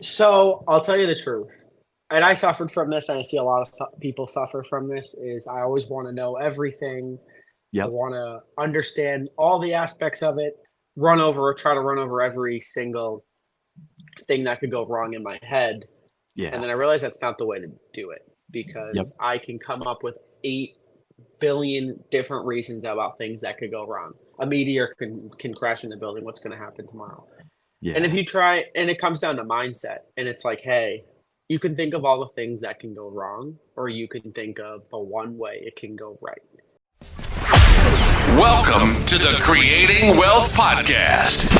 So I'll tell you the truth. And I suffered from this, and I see a lot of people suffer from this, is I always want to know everything. I Yep. want to understand all the aspects of it, try to run over every single thing that could go wrong in my head. And Yeah. then I realized that's not the way to do it Yep. because I can come up with 8 billion different reasons about things that could go wrong. A meteor can crash in the building. What's going to happen tomorrow? And if Yeah. you try, and it comes down to mindset, and it's like, hey, you can think of all the things that can go wrong, or you can think of the one way it can go right. Welcome to the Creating Wealth Podcast,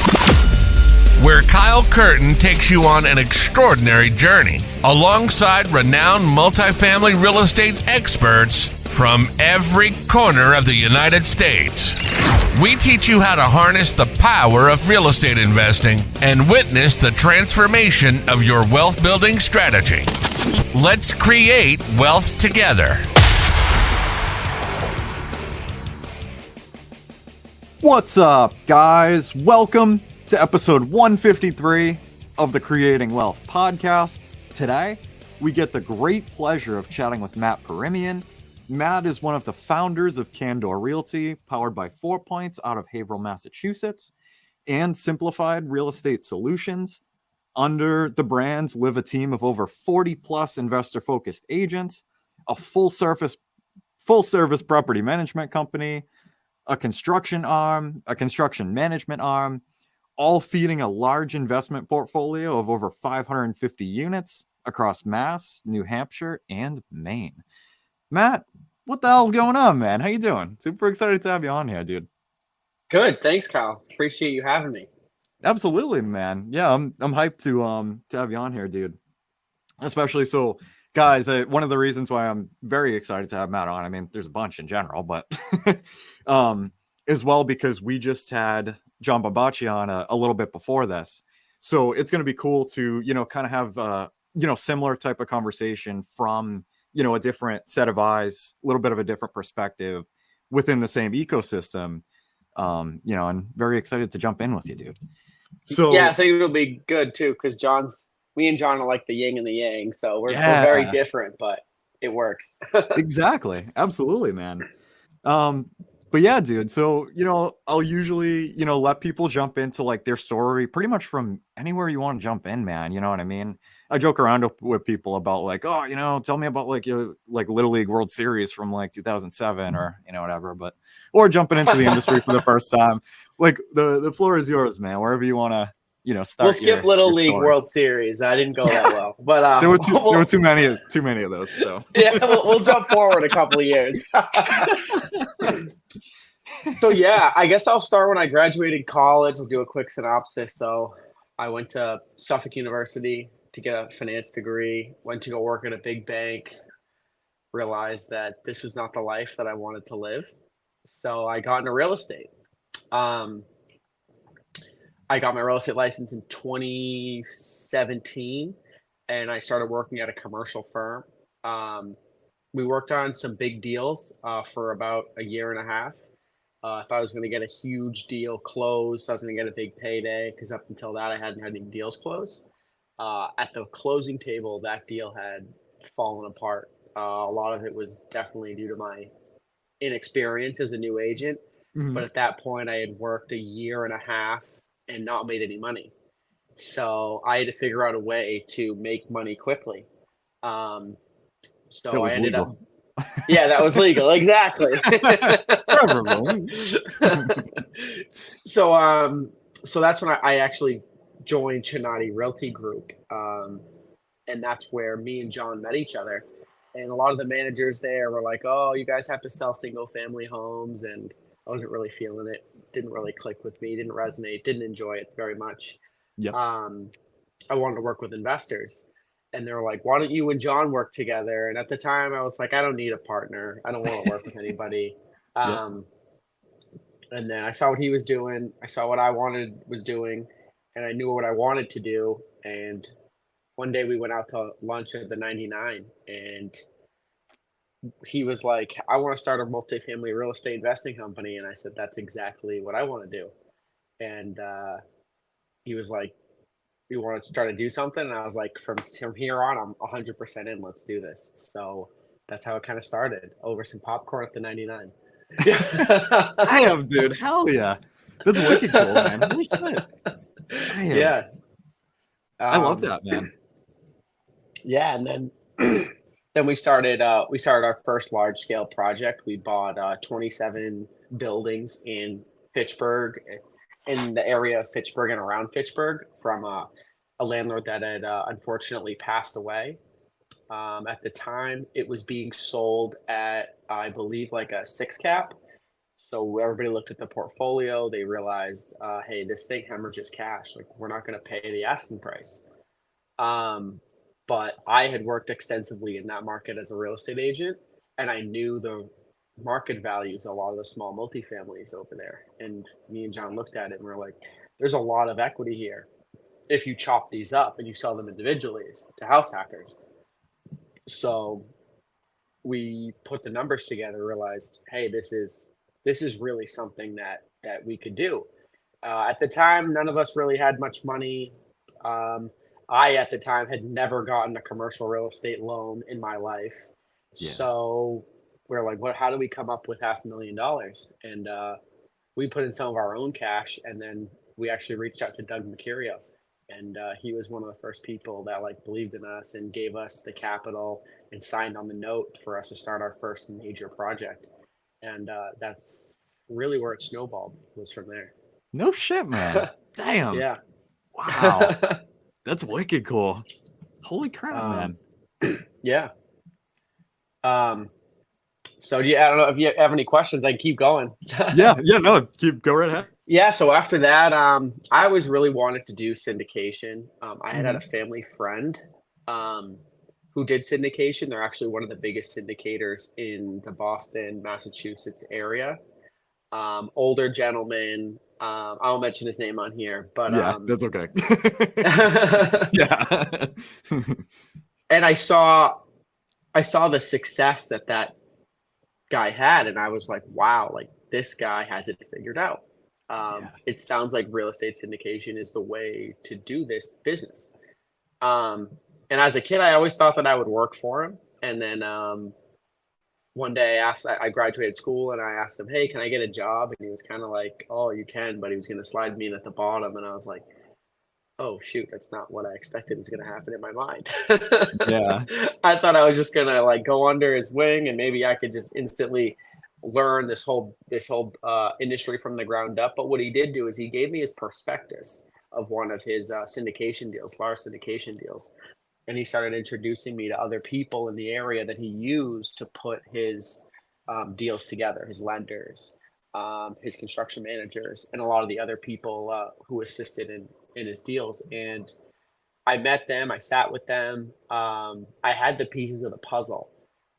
where Kyle Curtin takes you on an extraordinary journey alongside renowned multifamily real estate experts from every corner of the United States. We teach you how to harness the power of real estate investing and witness the transformation of your wealth building strategy. Let's create wealth together. What's up, guys? Welcome to episode 153 of the Creating Wealth Podcast. Today, we get the great pleasure of chatting with Matt Perimian. Matt is one of the founders of Candor Realty, powered by 4 Points out of Haverhill, Massachusetts, and Simplified Real Estate Solutions. Under the brands live a team of over 40-plus investor-focused agents, a full-service property management company, a construction arm, a construction management arm, all feeding a large investment portfolio of over 550 units across Mass, New Hampshire, and Maine. Matt, what the hell's going on, man? How you doing? Super excited to have you on here, dude. Good, thanks, Kyle. Appreciate you having me. Absolutely, man. Yeah, I'm hyped to have you on here, dude. Especially so, guys. One of the reasons why I'm very excited to have Matt on. I mean, there's a bunch in general, but as well because we just had John Babacci on a little bit before this, so it's going to be cool to kind of have similar type of conversation from a different set of eyes, a little bit of a different perspective within the same ecosystem. And very excited to jump in with you, dude. So yeah, I think it'll be good too, because me and John are like the yin and the yang, so we're very different, but it works. Exactly. Absolutely, man. But yeah, dude. So, I'll usually, let people jump into like their story pretty much from anywhere you want to jump in, man. You know what I mean? I joke around with people about like, oh, tell me about like your like Little League World Series from like 2007 or, whatever, or jumping into the industry for the first time. Like the floor is yours, man. Wherever you want to, start. We'll skip Little League World Series. I didn't go that well, but there were too many of those. So yeah, we'll jump forward a couple of years. So yeah, I guess I'll start when I graduated college. We'll do a quick synopsis. So I went to Suffolk University to get a finance degree, went to go work at a big bank, realized that this was not the life that I wanted to live. So I got into real estate. I got my real estate license in 2017, and I started working at a commercial firm. We worked on some big deals for about a year and a half. I thought I was going to get a huge deal closed. I was going to get a big payday because up until that, I hadn't had any deals close. At the closing table, that deal had fallen apart. A lot of it was definitely due to my inexperience as a new agent. Mhm. But at that point, I had worked a year and a half and not made any money. So I had to figure out a way to make money quickly. So I ended up. Yeah, that was legal. Exactly. So that's when I actually joined Chinati Realty Group. And that's where me and John met each other. And a lot of the managers there were like, oh, you guys have to sell single family homes. And I wasn't really feeling it. Didn't really click with me. Didn't resonate. Didn't enjoy it very much. Yep. I wanted to work with investors. And they were like, why don't you and John work together? And at the time, I was like, I don't need a partner. I don't want to work with anybody. And then I saw what he was doing. I saw what I was doing. And I knew what I wanted to do. And one day we went out to lunch at the 99. And he was like, I want to start a multifamily real estate investing company. And I said, that's exactly what I want to do. And he was like, you want to try to do something? And I was like, from here on, I'm 100% in. Let's do this. So that's how it kind of started, over some popcorn at the 99. Damn, dude. Hell yeah. That's wicked cool, man. Holy shit. Damn. Yeah. I love that, man. Yeah, and then we started our first large scale project. We bought 27 buildings in Fitchburg, in the area of Fitchburg and around Fitchburg, from a landlord that had unfortunately passed away. At the time, it was being sold at, I believe, like a 6 cap. So everybody looked at the portfolio. They realized, hey, this thing hemorrhages cash. Like, we're not going to pay the asking price. But I had worked extensively in that market as a real estate agent, and I knew the market values of a lot of the small multifamilies over there. And me and John looked at it and we're like, there's a lot of equity here if you chop these up and you sell them individually to house hackers. So we put the numbers together, realized, hey, this is really something that we could do. At the time, none of us really had much money. I, at the time, had never gotten a commercial real estate loan in my life. Yeah. So we're like, how do we come up with $500,000? And we put in some of our own cash, and then we actually reached out to Doug Mercurio. And he was one of the first people that believed in us and gave us the capital and signed on the note for us to start our first major project. And that's really where it snowballed, was from there. No shit, man. Damn. Yeah. Wow. That's wicked cool. Holy crap, man. Yeah. So I don't know if you have any questions. I can keep going. No, go right ahead. Yeah. So after that, I always really wanted to do syndication. I had a family friend who did syndication. They're actually one of the biggest syndicators in the Boston, Massachusetts area. Older gentleman. I won't mention his name on here, but that's okay. And I saw the success that guy had, and I was like, wow, like, this guy has it figured out. It sounds like real estate syndication is the way to do this business. And as a kid, I always thought that I would work for him. And then one day I graduated school, and I asked him, hey, can I get a job? And he was kind of like, oh, you can, but he was going to slide me in at the bottom. And I was like, oh, shoot, that's not what I expected was going to happen in my mind. Yeah. I thought I was just going to go under his wing, and maybe I could just instantly learn this whole industry from the ground up. But what he did do is he gave me his prospectus of one of his syndication deals, large syndication deals. And he started introducing me to other people in the area that he used to put his deals together, his lenders, his construction managers, and a lot of the other people who assisted in his deals. And I met them, I sat with them. I had the pieces of the puzzle,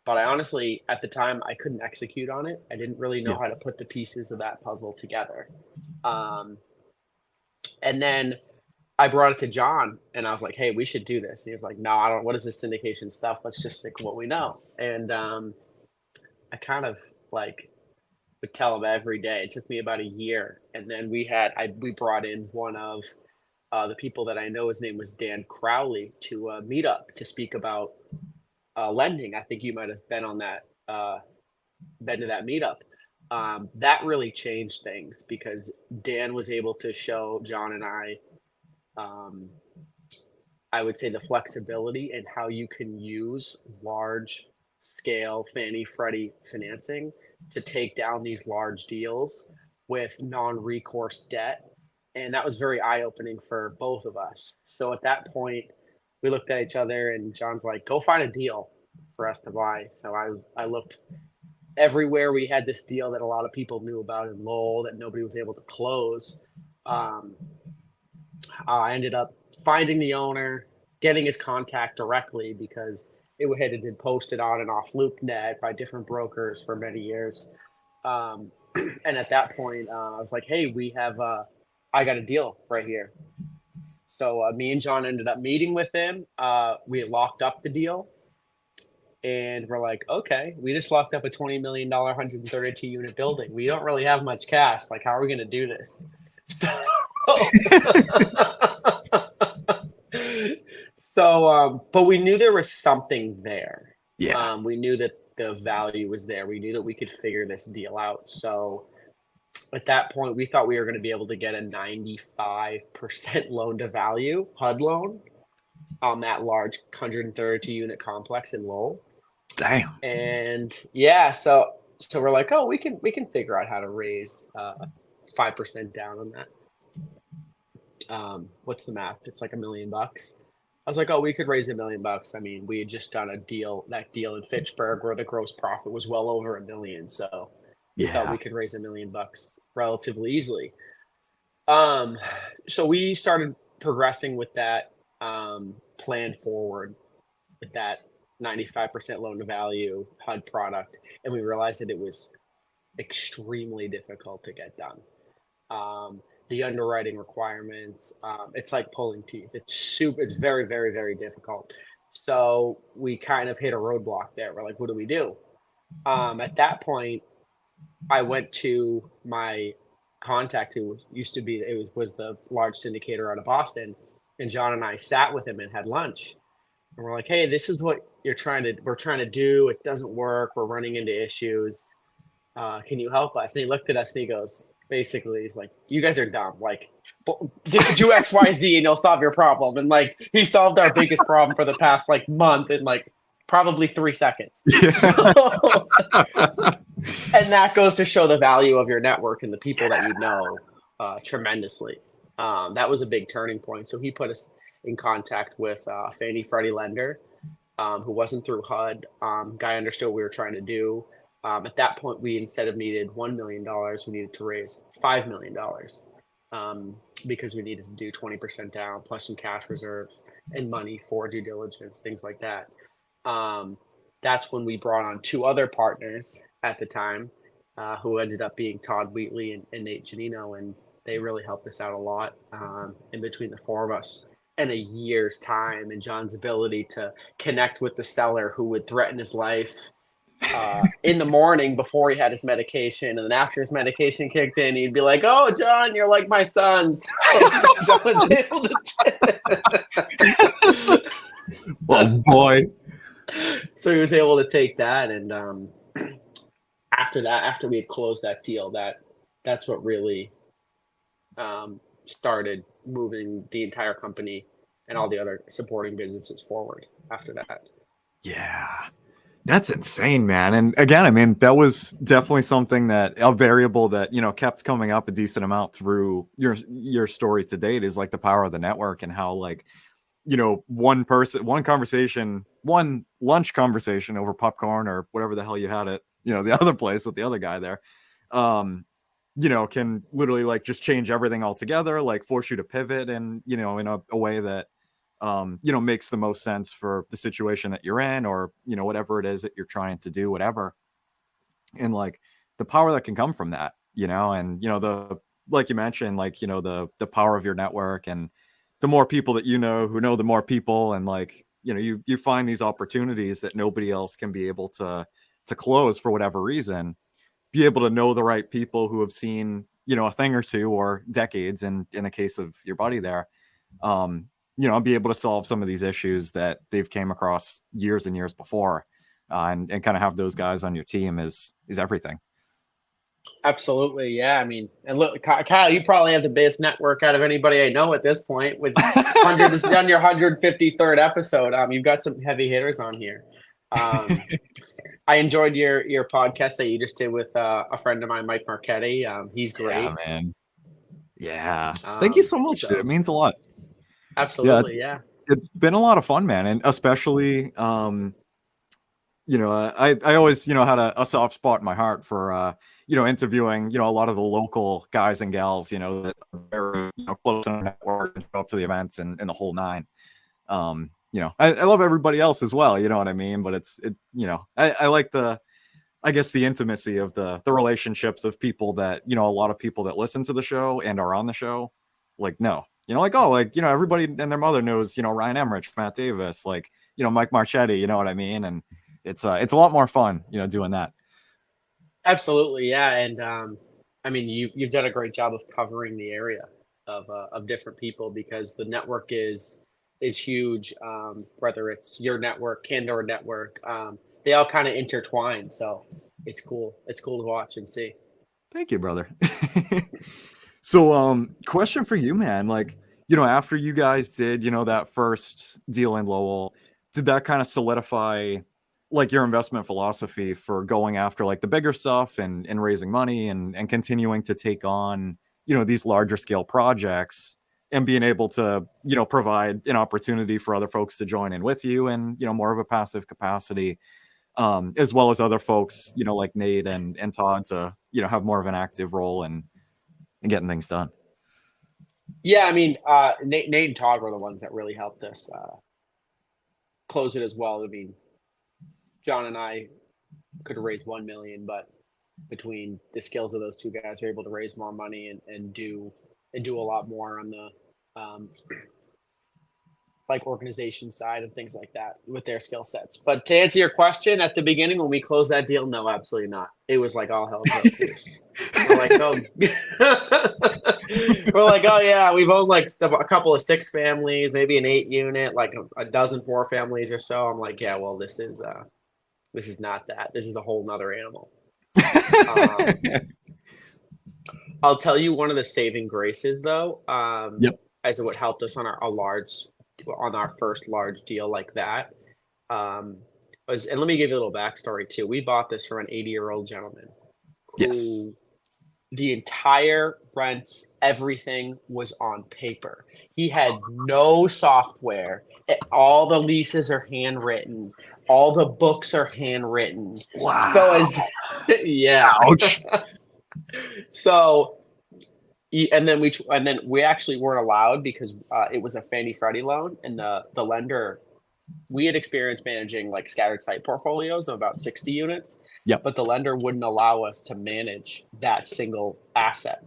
but I honestly, at the time, I couldn't execute on it. I didn't really know how to put the pieces of that puzzle together. And then I brought it to John, and I was like, hey, we should do this. And he was like, no, what is this syndication stuff? Let's just stick with what we know. And I kind of would tell him every day. It took me about a year. And then we brought in one of the people that I know. His name was Dan Crowley, to meet up to speak about lending. I think you might have been on that, been to that meetup. That really changed things, because Dan was able to show John and I would say, the flexibility and how you can use large scale Fannie Freddie financing to take down these large deals with non-recourse debt. And that was very eye-opening for both of us. So at that point, we looked at each other, and John's like, go find a deal for us to buy. So I looked everywhere. We had this deal that a lot of people knew about in Lowell that nobody was able to close. I ended up finding the owner, getting his contact directly, because it had been posted on and off LoopNet by different brokers for many years. And at that point, I was like, hey, I got a deal right here. So me and John ended up meeting with him. We locked up the deal, and we're like, okay, we just locked up a $20 million, 132 unit building. We don't really have much cash. How are we going to do this? So, but we knew there was something there. Yeah. We knew that the value was there. We knew that we could figure this deal out. So at that point, we thought we were going to be able to get a 95% loan to value HUD loan on that large 132 unit complex in Lowell. Damn. And yeah, so we're like, oh, we can figure out how to raise 5% down on that. What's the math? It's like $1 million. I was like, oh, we could raise $1 million. I mean, we had just done that deal in Fitchburg where the gross profit was well over $1 million. So we thought we could raise $1 million relatively easily. So we started progressing with that plan forward with that 95% loan to value HUD product, and we realized that it was extremely difficult to get done. The underwriting requirements, it's like pulling teeth. It's very, very, very difficult. So we kind of hit a roadblock there. We're like, what do we do? At that point, I went to my contact who was the large syndicator out of Boston, and John and I sat with him and had lunch. And we're like, hey, this is what we're trying to do. It doesn't work. We're running into issues. Can you help us? And he looked at us and he goes, basically, he's like, you guys are dumb. Like, do X, Y, Z and you'll solve your problem. And like, he solved our biggest problem for the past like month in like probably 3 seconds. So, and that goes to show the value of your network and the people that you know tremendously. That was a big turning point. So he put us in contact with a Fannie Freddie lender who wasn't through HUD. Guy understood what we were trying to do. At that point, we instead of needed $1 million, we needed to raise $5 million because we needed to do 20% down plus some cash reserves and money for due diligence, things like that. That's when we brought on 2 other partners at the time who ended up being Todd Wheatley and Nate Janino, and they really helped us out a lot in between the 4 of us. And a year's time and John's ability to connect with the seller who would threaten his life in the morning before he had his medication, and then after his medication kicked in, he'd be like, "Oh, John, you're like my sons." John was able to. Oh boy! So he was able to take that, and after we had closed that deal, that's what really started moving the entire company and all the other supporting businesses forward after that. Yeah. That's insane, man. And again, I mean, that was definitely something a variable that, kept coming up a decent amount through your story to date is like the power of the network and how like, one lunch conversation over popcorn or whatever the hell you had at, the other place with the other guy there, can literally like just change everything altogether, like force you to pivot and, in a way that, makes the most sense for the situation that you're in or, whatever it is that you're trying to do, whatever. And like the power that can come from that, and, like you mentioned, like, the power of your network and the more people that who know the more people. And like, you find these opportunities that nobody else can be able to close for whatever reason, be able to know the right people who have seen, a thing or two or decades. And in the case of your buddy there, be able to solve some of these issues that they've came across years and years before, and kind of have those guys on your team is everything. Absolutely. Yeah. I mean, and look, Kyle, you probably have the biggest network out of anybody I know at this point with this is on your 153rd episode. You've got some heavy hitters on here. I enjoyed your podcast that you just did with a friend of mine, Mike Marchetti. He's great. Yeah, man. Yeah. Thank you so much, dude. It means a lot. Absolutely. Yeah. It's been a lot of fun, man. And especially, I always, had a soft spot in my heart for, interviewing, a lot of the local guys and gals, that are very close to the network and go up to the events and the whole nine. I love everybody else as well. You know what I mean? But I like the intimacy of the relationships of people that, a lot of people that listen to the show and are on the show, like, no. Everybody and their mother knows, Ryan Emmerich, Matt Davis, like, Mike Marchetti, you know what I mean? And it's a lot more fun, doing that. Absolutely. Yeah. And, I mean, you've done a great job of covering the area of different people because the network is is huge. Whether it's your network, Candor network, they all kind of intertwine. So it's cool. It's cool to watch and see. Thank you, brother. So, question for you, man. Like, after you guys did, that first deal in Lowell, did that kind of solidify like your investment philosophy for going after like the bigger stuff and raising money and continuing to take on, these larger scale projects and being able to, provide an opportunity for other folks to join in with you and, more of a passive capacity, as well as other folks, like Nate and Todd to, have more of an active role in getting things done? Yeah, I mean, Nate and Todd were the ones that really helped us close it as well. I mean, John and I could have raised 1 million, but between the skills of those two guys, we're able to raise more money and do a lot more on the like organization side and things like that with their skill sets. But to answer your question, at the beginning when we closed that deal, no, absolutely not. It was like all hell broke loose. We're like, oh, yeah, we've owned like a couple of 6 families, maybe an 8 unit, like a dozen 4 families or so. I'm like, yeah, well, this is not that. This is a whole nother animal. I'll tell you one of the saving graces though, as to what helped us on our first large deal like that, was, and let me give you a little backstory too. We bought this from an 80-year-old gentleman who the entire rents, everything was on paper. He had no software. All the leases are handwritten. All the books are handwritten. Wow. So yeah. Ouch. So, and then we actually weren't allowed because it was a Fannie Freddie loan, and the lender, we had experience managing like scattered site portfolios of about 60 units. Yep. But the lender wouldn't allow us to manage that single asset,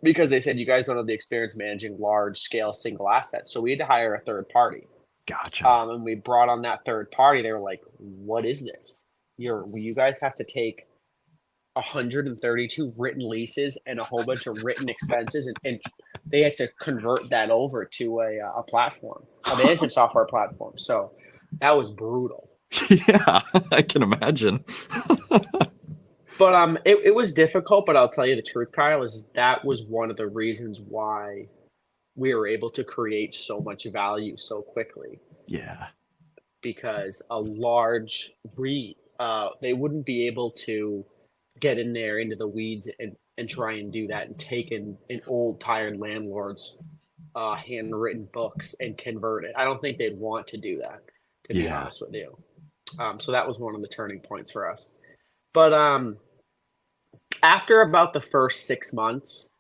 because they said you guys don't have the experience managing large scale single assets. So we had to hire a third party. Gotcha. And we brought on that third party. They were like, "What is this? You guys have to take 132 written leases and a whole bunch of written expenses, and they had to convert that over to a platform, a management software platform." So that was brutal. Yeah, I can imagine. But it was difficult, but I'll tell you the truth, Kyle, is that was one of the reasons why we were able to create so much value so quickly. Yeah. Because a large REIT, they wouldn't be able to get in there into the weeds and try and do that and take an old tired landlord's handwritten books and convert it. I don't think they'd want to do that, to be honest with you. So that was one of the turning points for us. But after about the first 6 months,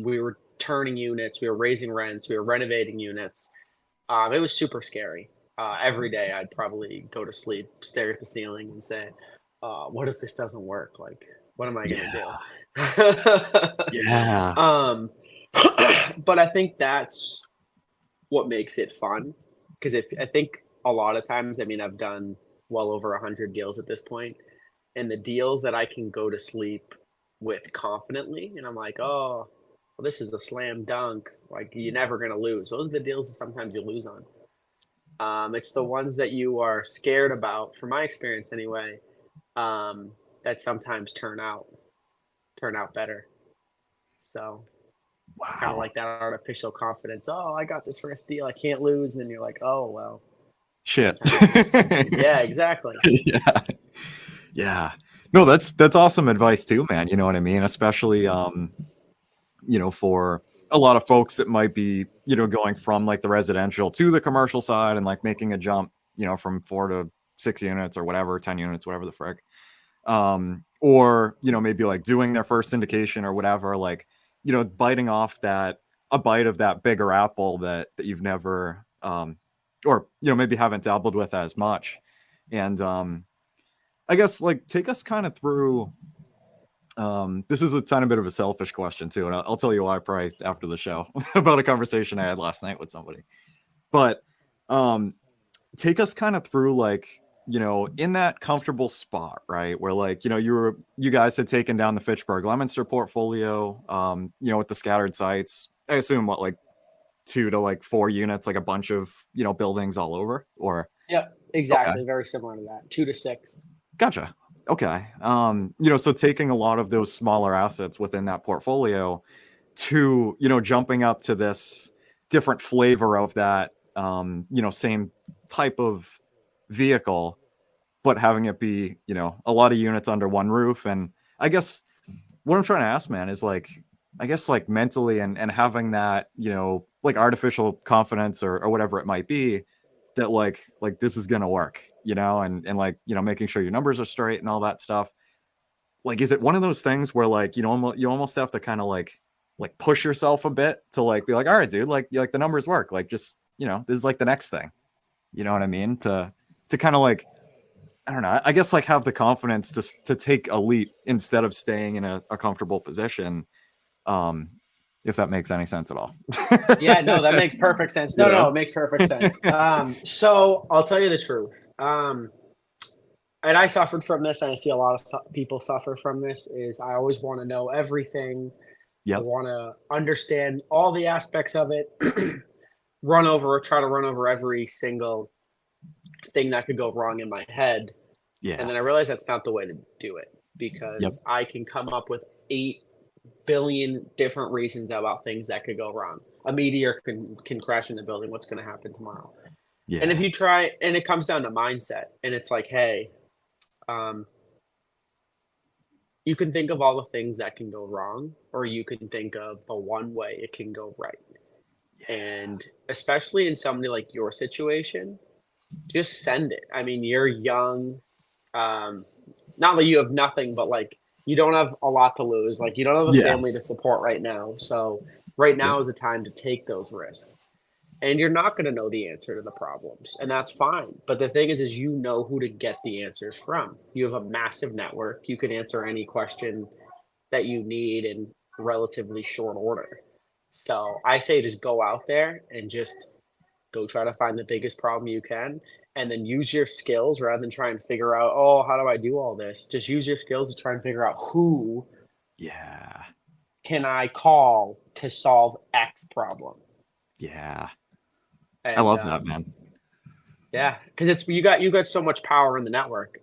we were turning units, we were raising rents, we were renovating units. It was super scary. Every day I'd probably go to sleep, stare at the ceiling and say, what if this doesn't work? Like, what am I going to do? Yeah. But I think that's what makes it fun. Because I think a lot of times, I mean, I've done well over 100 deals at this point, and the deals that I can go to sleep with confidently, and I'm like, oh, well, this is a slam dunk. Like, you're never going to lose. Those are the deals that sometimes you lose on. It's the ones that you are scared about, from my experience anyway, that sometimes turn out better. So, kind of like that artificial confidence. Oh, I got this first deal, I can't lose. And you're like, oh, well. Shit. Yeah, exactly. Yeah. No, that's awesome advice too, man. You know what I mean? Especially, for a lot of folks that might be, going from like the residential to the commercial side and like making a jump, from 4 to 6 units or whatever, 10 units, whatever the frick. Or, maybe like doing their first syndication or whatever, like, biting off a bite of that bigger apple that you've never, or, maybe haven't dabbled with as much. And, I guess like take us kind of through, this is a tiny bit of a selfish question too. And I'll tell you why probably after the show about a conversation I had last night with somebody, but, take us kind of through like, in that comfortable spot, right? Where like, you guys had taken down the Fitchburg Leominster portfolio, with the scattered sites, I assume like 2 to like 4 units, like a bunch of, buildings all over, or? Yeah, exactly. Okay. Very similar to that. 2 to 6. Gotcha. Okay. So taking a lot of those smaller assets within that portfolio to, jumping up to this different flavor of that, same type of vehicle, but having it be, a lot of units under one roof. And I guess what I'm trying to ask, man, is like, I guess like mentally and having that, like artificial confidence or whatever it might be, that like this is gonna work, and like, making sure your numbers are straight and all that stuff. Like, is it one of those things where like, you almost have to kind of like push yourself a bit to like be like, all right, dude, like the numbers work, like just, this is like the next thing, you know what I mean? To kind of like, I don't know, I guess like have the confidence to take a leap instead of staying in a comfortable position. If that makes any sense at all. Yeah, no, that makes perfect sense. No, it makes perfect sense. So I'll tell you the truth. And I suffered from this, and I see a lot of people suffer from this, is I always want to know everything. I want to understand all the aspects of it, try to run over every single thing that could go wrong in my head. Yeah. And then I realized that's not the way to do it, because I can come up with 8 billion different reasons about things that could go wrong. A meteor can crash in the building. What's going to happen tomorrow? Yeah. And if you try, and it comes down to mindset, and it's like, hey, you can think of all the things that can go wrong, or you can think of the one way it can go right. Yeah. And especially in somebody like your situation, just send it. I mean, you're young. Not that you have nothing, but like, you don't have a lot to lose. Like, you don't have a family to support right now. So right now is the time to take those risks. And you're not going to know the answer to the problems, and that's fine. But the thing is you know who to get the answers from. You have a massive network. You can answer any question that you need in relatively short order. So I say just go out there and just go try to find the biggest problem you can, and then use your skills rather than try and figure out, oh, how do I do all this? Just use your skills to try and figure out who can I call to solve X problem. Yeah. And, I love that, man. Yeah, because you got so much power in the network.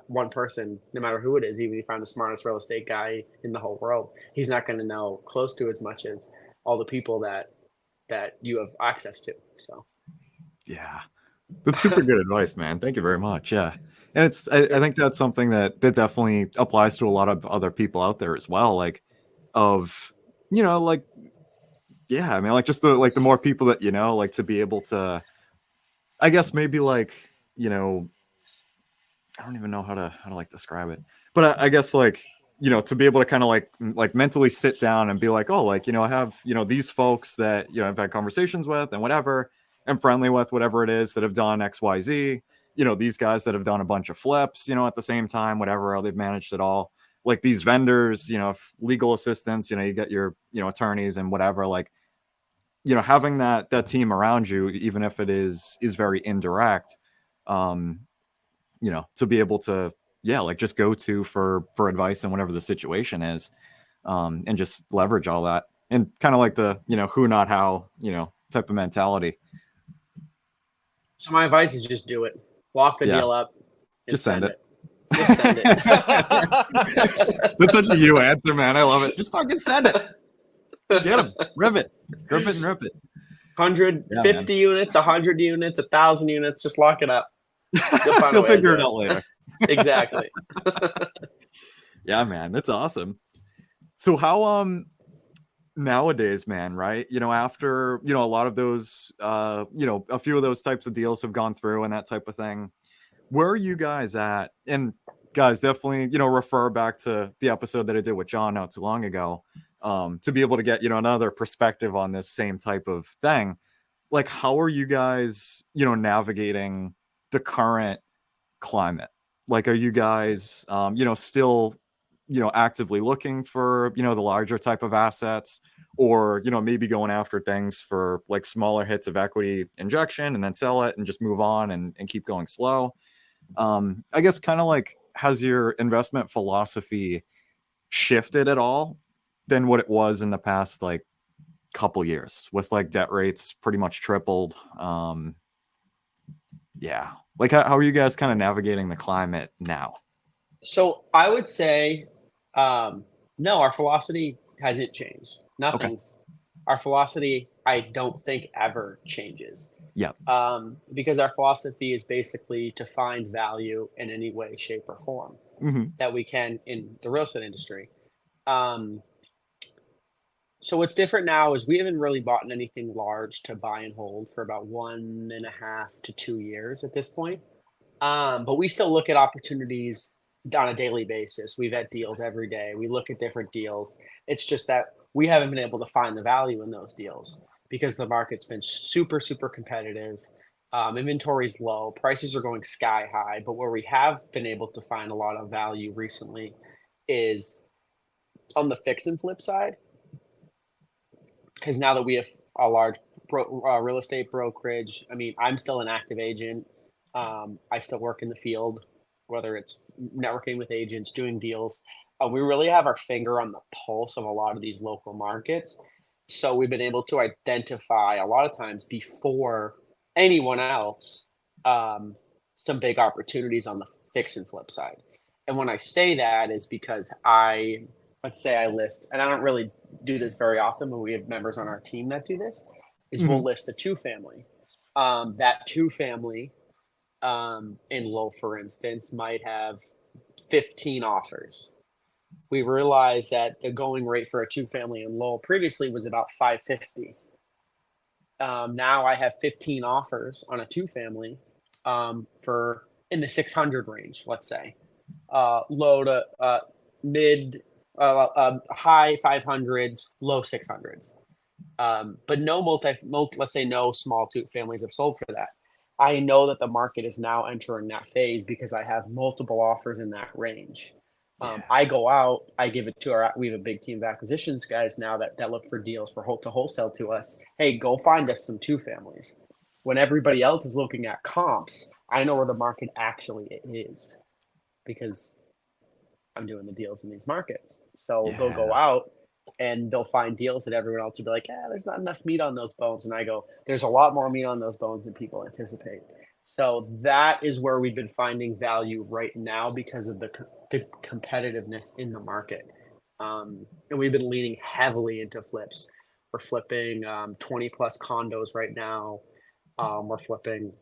One person, no matter who it is, even if you find the smartest real estate guy in the whole world, he's not going to know close to as much as all the people that you have access to. So, yeah, that's super good advice, man. Thank you very much. Yeah, and I think that's something that definitely applies to a lot of other people out there as well. Like, like. Yeah, I mean, like just the more people that like to be able to, I guess maybe like I don't even know how to like describe it, but I guess like to be able to kind of like mentally sit down and be like, oh, like I have these folks that I've had conversations with and whatever, I'm friendly with, whatever it is, that have done XYZ, these guys that have done a bunch of flips, at the same time, whatever, they've managed it all. Like these vendors, legal assistants, you get your attorneys and whatever, like. Having that team around you, even if it is very indirect, to be able to, like just go to for advice and whatever the situation is, and just leverage all that, and kind of like the, who, not how, type of mentality. So my advice is just do it. Lock the deal up. Just send it. Just send it. That's such a you answer, man. I love it. Just fucking send it. Get them. Rip it and rip it. 150 units, 100 units, 1,000 units. Just lock it up. You'll figure it out later. Exactly. Yeah, man. That's awesome. So how, nowadays, man, right? After, a lot of those, a few of those types of deals have gone through and that type of thing, where are you guys at? And guys, definitely, refer back to the episode that I did with John not too long ago. To be able to get, another perspective on this same type of thing. Like, how are you guys, navigating the current climate? Like, are you guys, still, actively looking for, the larger type of assets, or, maybe going after things for like smaller hits of equity injection and then sell it and just move on and keep going slow? I guess kind of like, has your investment philosophy shifted at all than what it was in the past, like couple years with like debt rates pretty much tripled. Yeah. Like how are you guys kind of navigating the climate now? So I would say, no, our philosophy hasn't changed. Okay. Our philosophy, I don't think ever changes. Yeah. Because our philosophy is basically to find value in any way, shape, or form that we can in the real estate industry. So what's different now is we haven't really bought anything large to buy and hold for about 1.5 to 2 years at this point. But we still look at opportunities on a daily basis. We've had deals every day. We look at different deals. It's just that we haven't been able to find the value in those deals because the market's been super, super competitive. Inventory's low. Prices are going sky high. But where we have been able to find a lot of value recently is on the fix and flip side. Because now that we have a large real estate brokerage, I mean, I'm still an active agent. I still work in the field, whether it's networking with agents, doing deals. We really have our finger on the pulse of a lot of these local markets. So we've been able to identify a lot of times before anyone else some big opportunities on the fix and flip side. And when I say that is because let's say I list, and I don't really do this very often, but we have members on our team that do this, is we'll list a 2-family. That 2-family in Lowell, for instance, might have 15 offers. We realized that the going rate for a 2-family in Lowell previously was about $550. Now I have 15 offers on a 2-family for in the 600 range, let's say. Low to mid, high 500s, low 600s. But no let's say no small 2-families have sold for that. I know that the market is now entering that phase because I have multiple offers in that range. I go out, I give it to we have a big team of acquisitions guys now that look for deals to wholesale to us. Hey, go find us some 2-families. When everybody else is looking at comps, I know where the market actually is because I'm doing the deals in these markets. So they'll go out and they'll find deals that everyone else will be like, there's not enough meat on those bones. And I go, there's a lot more meat on those bones than people anticipate. So that is where we've been finding value right now because of the competitiveness in the market. And we've been leaning heavily into flips. We're flipping 20 plus condos right now. We're flipping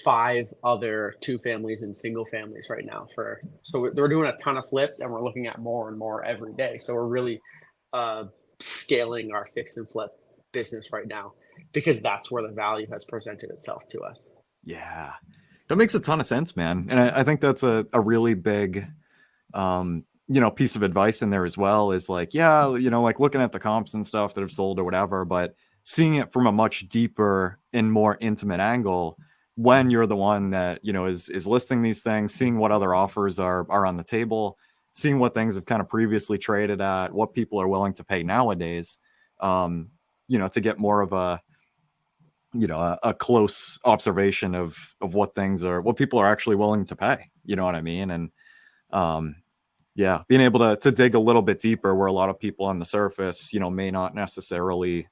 5 other 2-families and single families right now. So we're doing a ton of flips and we're looking at more and more every day. So we're really scaling our fix and flip business right now because that's where the value has presented itself to us. Yeah, that makes a ton of sense, man. And I think that's a really big, piece of advice in there as well is like, like looking at the comps and stuff that have sold or whatever, but seeing it from a much deeper and more intimate angle when you're the one that, is listing these things, seeing what other offers are on the table, seeing what things have kind of previously traded at, what people are willing to pay nowadays, to get more of a close observation of what people are actually willing to pay, you know what I mean? And, being able to dig a little bit deeper where a lot of people on the surface, may not necessarily,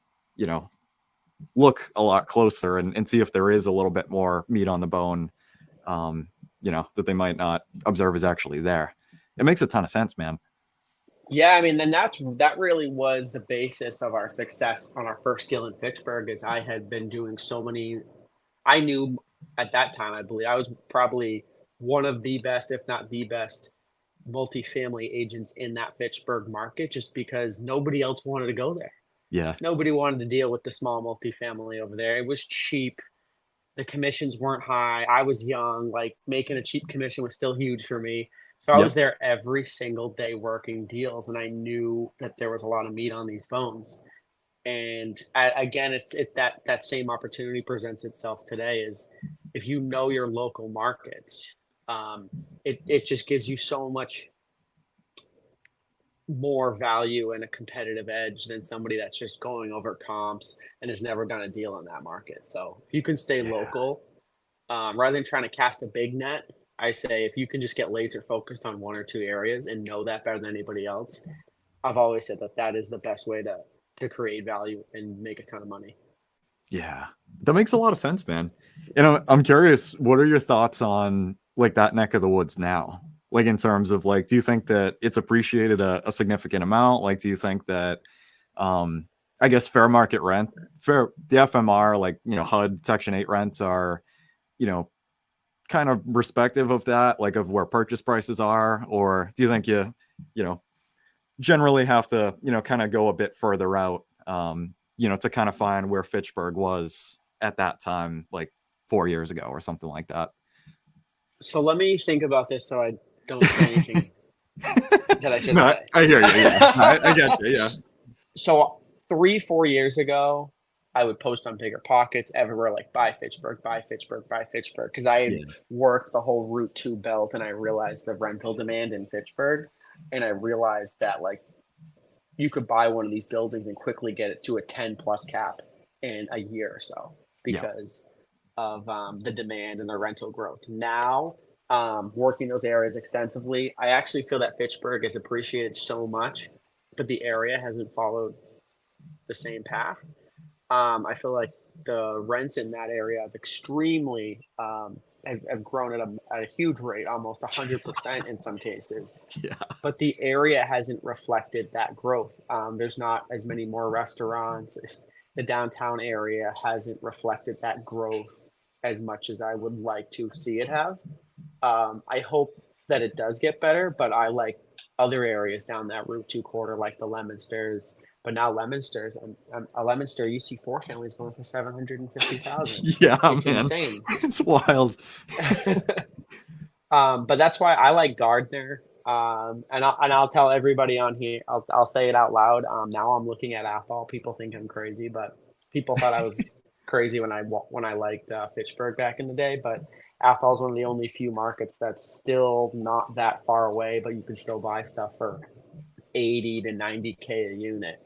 look a lot closer and see if there is a little bit more meat on the bone, that they might not observe is actually there. It makes a ton of sense, man. Yeah, I mean, then that really was the basis of our success on our first deal in Fitchburg is I had been doing so many. I knew at that time, I believe I was probably one of the best, if not the best, multifamily agents in that Fitchburg market just because nobody else wanted to go there. Yeah. Nobody wanted to deal with the small multifamily over there. It was cheap. The commissions weren't high. I was young, like making a cheap commission was still huge for me. So I was there every single day working deals, and I knew that there was a lot of meat on these bones. And again, it's that same opportunity presents itself today. Is if you know your local markets, it just gives you so much more value and a competitive edge than somebody that's just going over comps and has never done a deal in that market. So if you can stay local, rather than trying to cast a big net. I say if you can just get laser focused on 1 or 2 areas and know that better than anybody else, I've always said that is the best way to create value and make a ton of money. Yeah, that makes a lot of sense, man. And I'm curious, what are your thoughts on like that neck of the woods now? Like in terms of like, do you think that it's appreciated a significant amount? Like, do you think that, I guess the FMR, like, HUD Section 8 rents are, kind of respective of that, like of where purchase prices are? Or do you think you generally have to, kind of go a bit further out, to kind of find where Fitchburg was at that time, like 4 years ago or something like that? So let me think about this so I don't say anything that I shouldn't say. I hear you. Yeah. I get you. Yeah. So 3-4 years ago, I would post on Biggerpockets everywhere, like buy Fitchburg, because I worked the whole Route 2 belt, and I realized the rental demand in Fitchburg, and I realized that like you could buy one of these buildings and quickly get it to a 10+ cap in a year or so because of the demand and the rental growth. Now, working those areas extensively, I actually feel that Fitchburg is appreciated so much, but the area hasn't followed the same path. I feel like the rents in that area have extremely have grown at a huge rate, almost 100% in some cases. Yeah. But the area hasn't reflected that growth. There's not as many more restaurants. The downtown area hasn't reflected that growth as much as I would like to see it have. I hope that it does get better, but I like other areas down that Route 2 corridor, like the Lemonsters. But now Lemonsters, a Lemonster, you see 4 families going for $750,000. Yeah, it's man. insane. It's wild. But that's why I like Gardner. And I'll tell everybody on here. I'll say it out loud. Now I'm looking at Athol. People think I'm crazy, but people thought I was crazy when I liked Fitchburg back in the day. But Athol is one of the only few markets that's still not that far away, but you can still buy stuff for $80,000 to $90,000 a unit.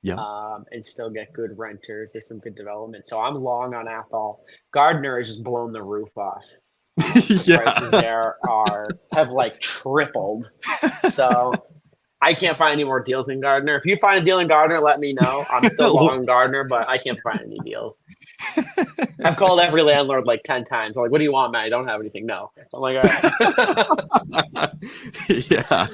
Yeah. And still get good renters. There's some good development. So I'm long on Athol. Gardner has just blown the roof off. Prices there have like tripled. So I can't find any more deals in Gardner. If you find a deal in Gardner, let me know. I'm still long Gardner, but I can't find any deals. I've called every landlord like 10 times. I'm like, what do you want, Matt? I don't have anything. No. I'm like, all right. Yeah.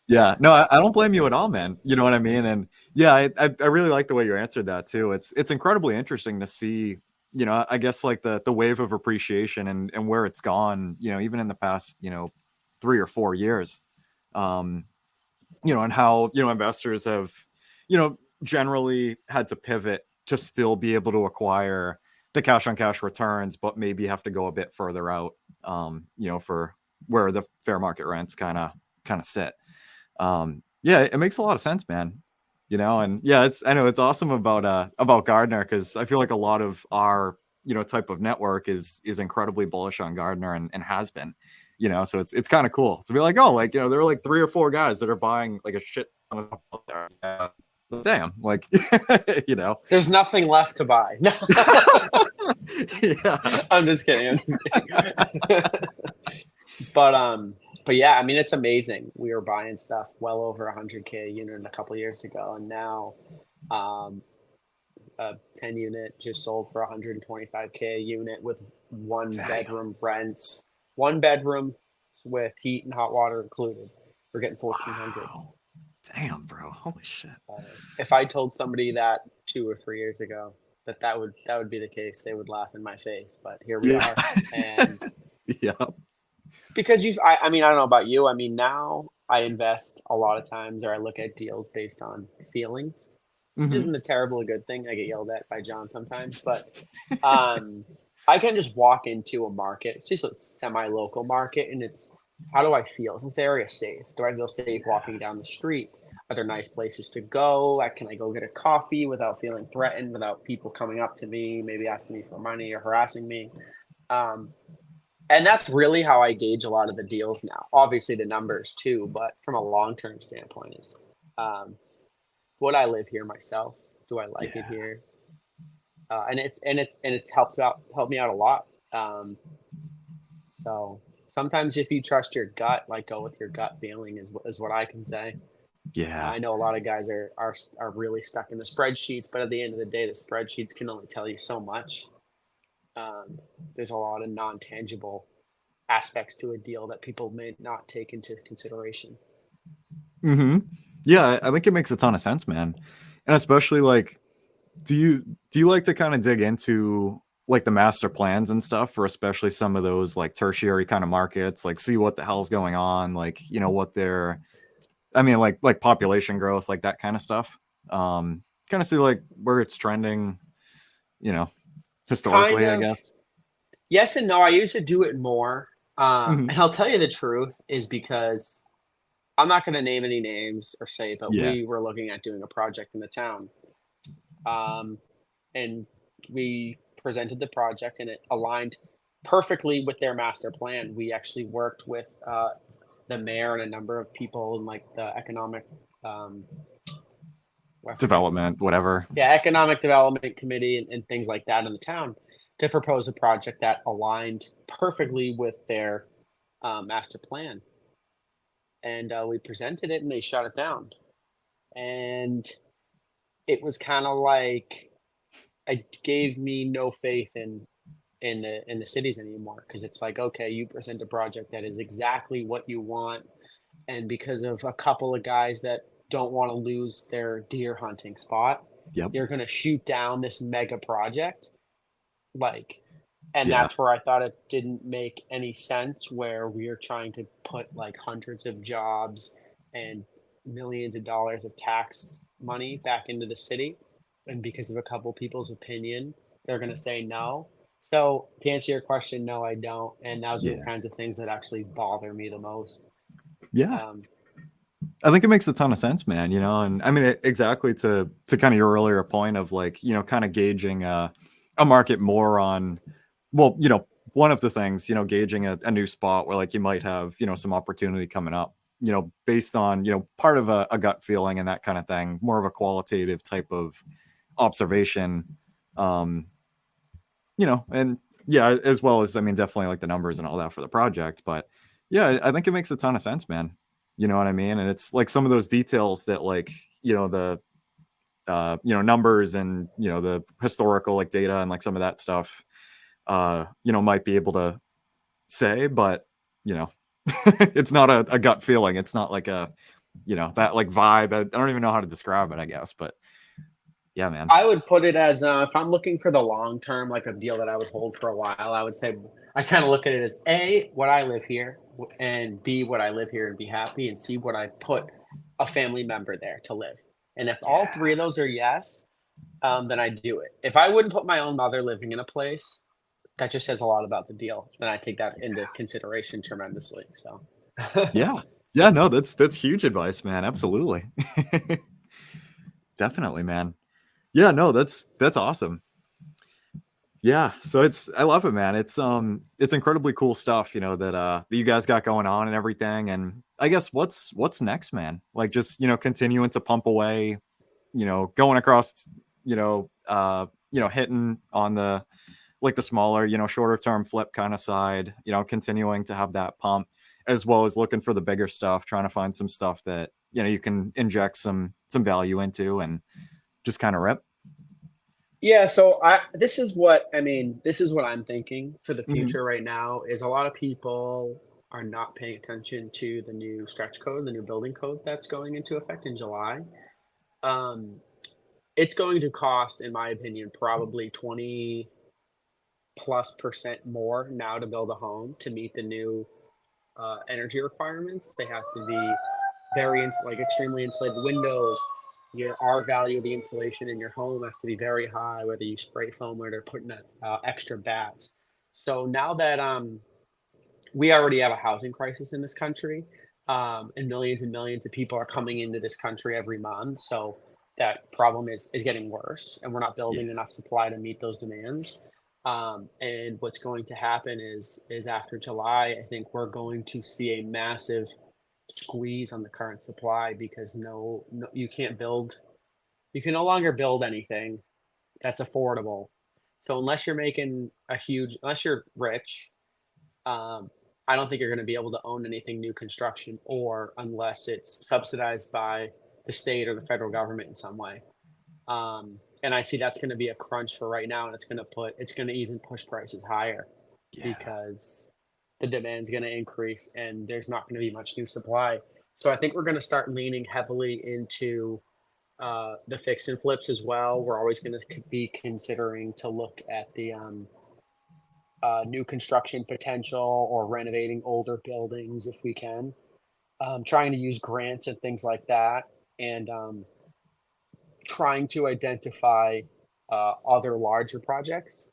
Yeah, no, I don't blame you at all, man. You know what I mean? And yeah, I really like the way you answered that too. It's incredibly interesting to see, I guess like the wave of appreciation and where it's gone, even in the past, 3 or 4 years, and how, investors have, generally had to pivot to still be able to acquire the cash on cash returns, but maybe have to go a bit further out, for where the fair market rents kind of sit. Yeah, it makes a lot of sense, man. And yeah, I know it's awesome about Gardner, because I feel like a lot of our type of network is incredibly bullish on Gardner and has been, so it's kind of cool to be like, oh, like, there are like 3 or 4 guys that are buying like a shit ton of stuff out there. Damn, like, there's nothing left to buy. No. Yeah, I'm just kidding. But yeah, I mean, it's amazing. We were buying stuff well over $100,000 a unit a couple of years ago, and now a 10 unit just sold for $125,000 a unit with 1 bedroom rents, 1 bedroom with heat and hot water included. We're getting $1,400. Wow. Damn, bro! Holy shit! If I told somebody that 2 or 3 years ago that would be the case, they would laugh in my face. But here we are, and yeah. Because I mean, I don't know about you. I mean, now I invest a lot of times, or I look at deals based on feelings, which isn't a terribly good thing. I get yelled at by John sometimes, but I can just walk into a market. It's just a semi-local market, and it's, how do I feel? Is this area safe? Do I feel safe walking down the street? Are there nice places to go? Can I go get a coffee without feeling threatened, without people coming up to me, maybe asking me for money or harassing me? And that's really how I gauge a lot of the deals now. Obviously the numbers too, but from a long-term standpoint is, would I live here myself? Do I like it here? And it's helped me out a lot. So sometimes if you trust your gut, like go with your gut feeling is what I can say. Yeah. I know a lot of guys are really stuck in the spreadsheets, but at the end of the day, the spreadsheets can only tell you so much. There's a lot of non-tangible aspects to a deal that people may not take into consideration. Mm-hmm. Yeah, I think it makes a ton of sense, man. And especially like, do you like to kind of dig into like the master plans and stuff for especially some of those like tertiary kind of markets, like see what the hell's going on, like, what they're, I mean, like population growth, like that kind of stuff. Kind of see like where it's trending, you know, Kind historically, I of guess. yes and no. I used to do it more. Hmm. And I'll tell you the truth is because I'm not going to name any names or say, but Yeah. we were looking at doing a project in the town. And we presented the project and it aligned perfectly with their master plan. We actually worked with the mayor and a number of people in like the economic, I forget the Development, whatever. yeah, economic development committee and things like that in the town to propose a project that aligned perfectly with their master plan. And we presented it and they shut it down. And it was kind of like it gave me no faith in the cities anymore because it's like, okay, you present a project that is exactly what you want, and because of a couple of guys that don't want to lose their deer hunting spot, Yep. you're going to shoot down this mega project, like, and Yeah. that's where I thought it didn't make any sense, where we are trying to put like hundreds of jobs and millions of dollars of tax money back into the city, and because of a couple people's opinion, they're going to say no. So to answer your question, no, I don't, and those are the Yeah. kinds of things that actually bother me the most. Yeah. um, I think it makes a ton of sense, man. And I mean, exactly to kind of your earlier point of like, kind of gauging a market more on, well, one of the things, gauging a new spot where like you might have, some opportunity coming up, based on, part of a gut feeling and that kind of thing, more of a qualitative type of observation, um, and yeah, as well as, I mean, definitely like the numbers and all that for the project. But yeah, I think it makes a ton of sense, man. You know what I mean? And it's like some of those details that like, the, numbers and, the historical like data and like some of that stuff, might be able to say, but, it's not a gut feeling. It's not like a, that like vibe. I don't even know how to describe it, I guess. But yeah, man. I would put it as if I'm looking for the long term, like a deal that I would hold for a while, I would say I kind of look at it as A, would I live here? And B, would I live here and be happy? And C, would I put a family member there to live? And if all three of those are yes, then I do it. If I wouldn't put my own mother living in a place, that just says a lot about the deal. Then I take that into consideration tremendously. So Yeah. Yeah, no, that's huge advice, man. Absolutely. Definitely, man. Yeah, no, that's awesome. Yeah, so I love it, man. It's incredibly cool stuff, that you guys got going on and everything. And I guess what's next, man? Like just, continuing to pump away, going across, hitting on the like the smaller, shorter term flip kind of side, continuing to have that pump, as well as looking for the bigger stuff, trying to find some stuff that, you can inject some value into and just kind of rip. yeah, so this is what I'm thinking for the Mhm. future right now is a lot of people are not paying attention to the new stretch code, the new building code that's going into effect in July. Um, it's going to cost, in my opinion, probably 20+% more now to build a home to meet the new energy requirements. They have to be like extremely insulated windows. Your R value of the insulation in your home has to be very high, whether you spray foam it or putting extra bats. So now that we already have a housing crisis in this country, and millions of people are coming into this country every month, so that problem is getting worse, and we're not Yeah. building enough supply to meet those demands. And what's going to happen is after July, I think we're going to see a massive squeeze on the current supply because no, you can't build. You can no longer build anything that's affordable. So unless you're rich, um, I don't think you're going to be able to own anything new construction or unless it's subsidized by the state or the federal government in some way. And I see that's going to be a crunch for right now, and it's going to even push prices higher because the demand's going to increase and there's not going to be much new supply. So I think we're going to start leaning heavily into the fix and flips as well. We're always going to be considering to look at the new construction potential or renovating older buildings if we can. Trying to use grants and things like that, and trying to identify other larger projects,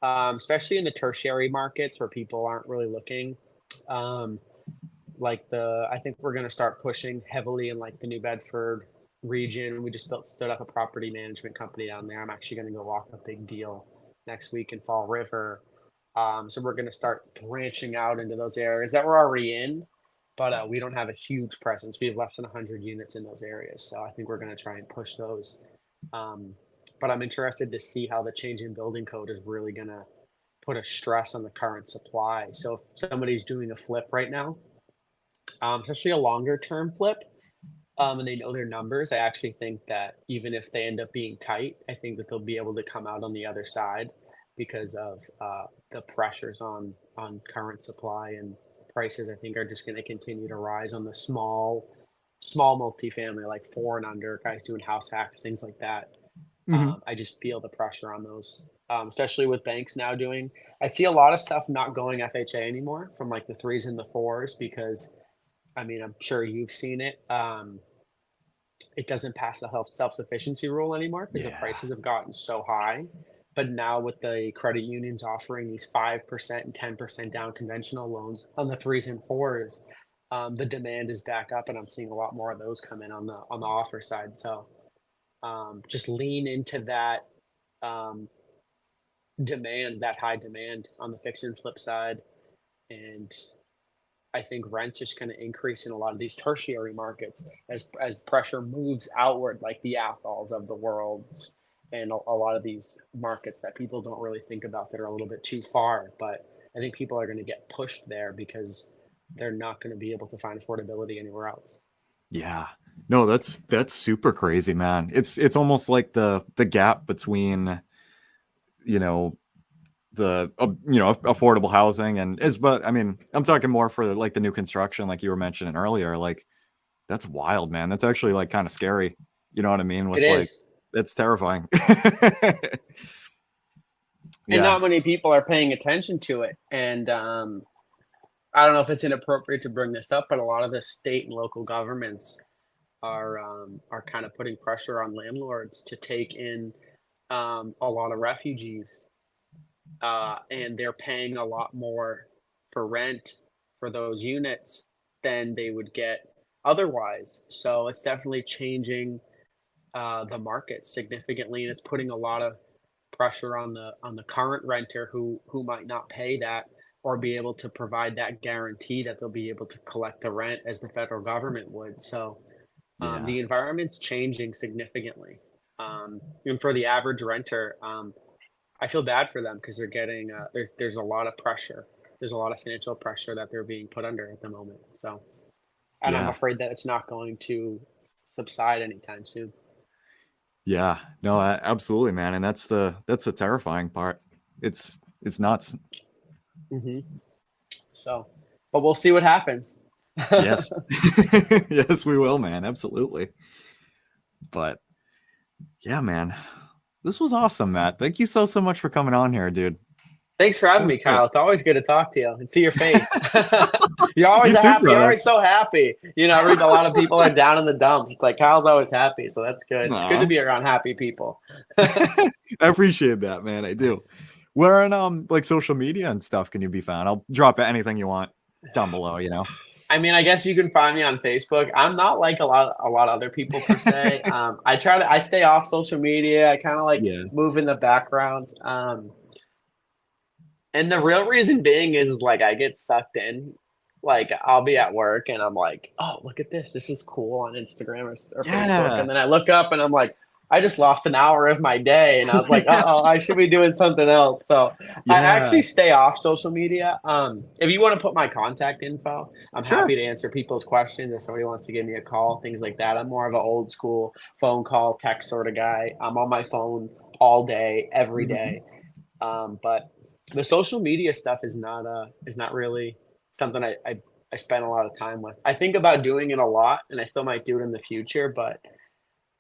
especially in the tertiary markets where people aren't really looking. I think we're going to start pushing heavily in like the New Bedford region. We just stood up a property management company down there. I'm actually going to go walk a big deal next week in Fall River. So we're going to start branching out into those areas that we're already in, but we don't have a huge presence. We have less than 100 units in those areas. So I think we're going to try and push those. But I'm interested to see how the change in building code is really going to put a stress on the current supply. So if somebody's doing a flip right now, especially a longer term flip, and they know their numbers, I actually think that even if they end up being tight, I think that they'll be able to come out on the other side because of the pressures on current supply, and prices I think are just going to continue to rise on the small multifamily, like 4 and under, guys doing house hacks, things like that. I just feel the pressure on those, especially with banks now doing. I see a lot of stuff not going FHA anymore from like the 3s and the 4s because, I mean, I'm sure you've seen it. It doesn't pass the self-sufficiency rule anymore because the prices have gotten so high. But now with the credit unions offering these 5% and 10% down conventional loans on the 3s and 4s, the demand is back up, and I'm seeing a lot more of those come in on the offer side. So just lean into that demand, that high demand on the fix and flip side, and I think rents just going to increase in a lot of these tertiary markets as pressure moves outward, like the Athols of the world. And a lot of these markets that people don't really think about that are a little bit too far. But I think people are going to get pushed there because they're not going to be able to find affordability anywhere else. Yeah. No, that's super crazy, man. It's almost like the gap between, the affordable housing but I mean, I'm talking more for like the new construction, like you were mentioning earlier. Like, that's wild, man. That's actually like kind of scary. You know what I mean? With It is. That's terrifying. And not many people are paying attention to it. And I don't know if it's inappropriate to bring this up, but a lot of the state and local governments are kind of putting pressure on landlords to take in a lot of refugees, and they're paying a lot more for rent for those units than they would get otherwise. So it's definitely changing the market significantly, and it's putting a lot of pressure on the current renter who might not pay that or be able to provide that guarantee that they'll be able to collect the rent as the federal government would. So the environment's changing significantly, and for the average renter, I feel bad for them because they're getting there's a lot of pressure. There's a lot of financial pressure that they're being put under at the moment. So, and I'm afraid that it's not going to subside anytime soon. Yeah, no, absolutely, man. And that's the terrifying part. It's nuts. So, but we'll see what happens. Yes. Yes, we will, man. Absolutely. But yeah, man, this was awesome, Matt. Thank you so much for coming on here, dude. Thanks for having me, Kyle. It's always good to talk to you and see your face. You're always happy. Brother. You're always so happy. I read a lot of people are down in the dumps. It's like Kyle's always happy, so that's good. It's good to be around happy people. I appreciate that, man. I do. Where on like social media and stuff can you be found? I'll drop anything you want down below. I mean, I guess you can find me on Facebook. I'm not like a lot of other people per se. I stay off social media. I kind of move in the background. And the real reason being is like I get sucked in. Like I'll be at work and I'm like, oh, look at this. This is cool on Instagram or Facebook. And then I look up and I'm like, I just lost an hour of my day, and I was like, oh, I should be doing something else. So I actually stay off social media. If you want to put my contact info, I'm happy to answer people's questions. If somebody wants to give me a call, things like that. I'm more of an old school phone call, text sort of guy. I'm on my phone all day, every day. But the social media stuff is not really something I spend a lot of time with. I think about doing it a lot, and I still might do it in the future, but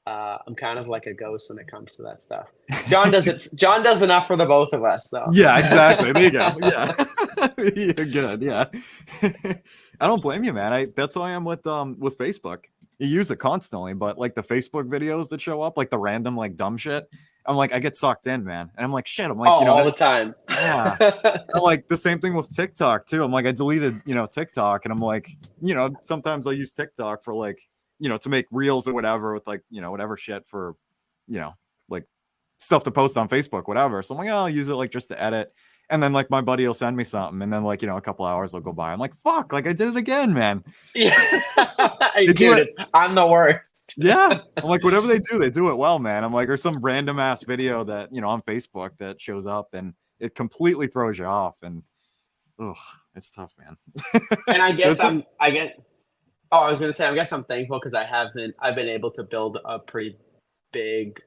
I'm kind of like a ghost when it comes to that stuff. John does enough for the both of us, though. Yeah, exactly. There you go. Yeah. You're good. Yeah. I don't blame you, man. That's how I am with Facebook. You use it constantly, but like the Facebook videos that show up, like the random like dumb shit, I'm like, I get sucked in, man. And I'm like, shit. I'm like, all the time. Yeah. I'm like the same thing with TikTok too. I'm like, I deleted, TikTok, and I'm like, sometimes I use TikTok for like, to make reels or whatever with like, whatever shit for, like stuff to post on Facebook, whatever. So I'm like, oh, I'll use it like just to edit. And then like my buddy will send me something, and then like, a couple hours will go by. I'm like, fuck, like I did it again, man. Yeah. I'm the worst. Yeah. I'm like, whatever they do it well, man. I'm like, there's some random ass video that, on Facebook that shows up and it completely throws you off. And it's tough, man. And I guess I was going to say, I guess I'm thankful because I've been able to build a pretty big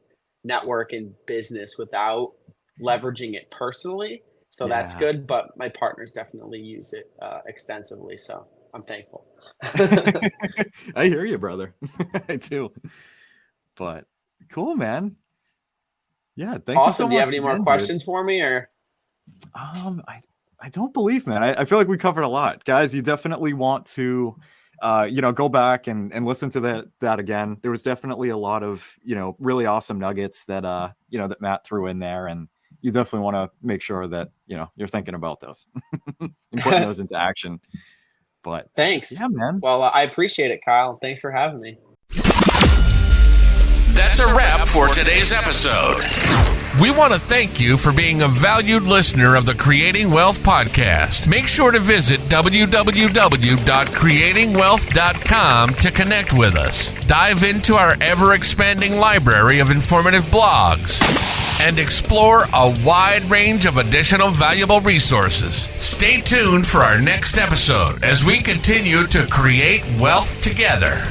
network and business without leveraging it personally. So that's good. But my partners definitely use it extensively. So I'm thankful. I hear you, brother. I do. But cool, man. Yeah. Thank you so much. Do you have any more questions for me, or? I don't believe, man. I feel like we covered a lot, guys. You definitely want to, go back and listen to that again. There was definitely a lot of, really awesome nuggets that, that Matt threw in there, and you definitely want to make sure that, you're thinking about those and putting those into action. But thanks. Yeah, man. Well, I appreciate it, Kyle. Thanks for having me. That's a wrap for today's episode. We want to thank you for being a valued listener of the Creating Wealth Podcast. Make sure to visit www.creatingwealth.com to connect with us. Dive into our ever-expanding library of informative blogs and explore a wide range of additional valuable resources. Stay tuned for our next episode as we continue to create wealth together.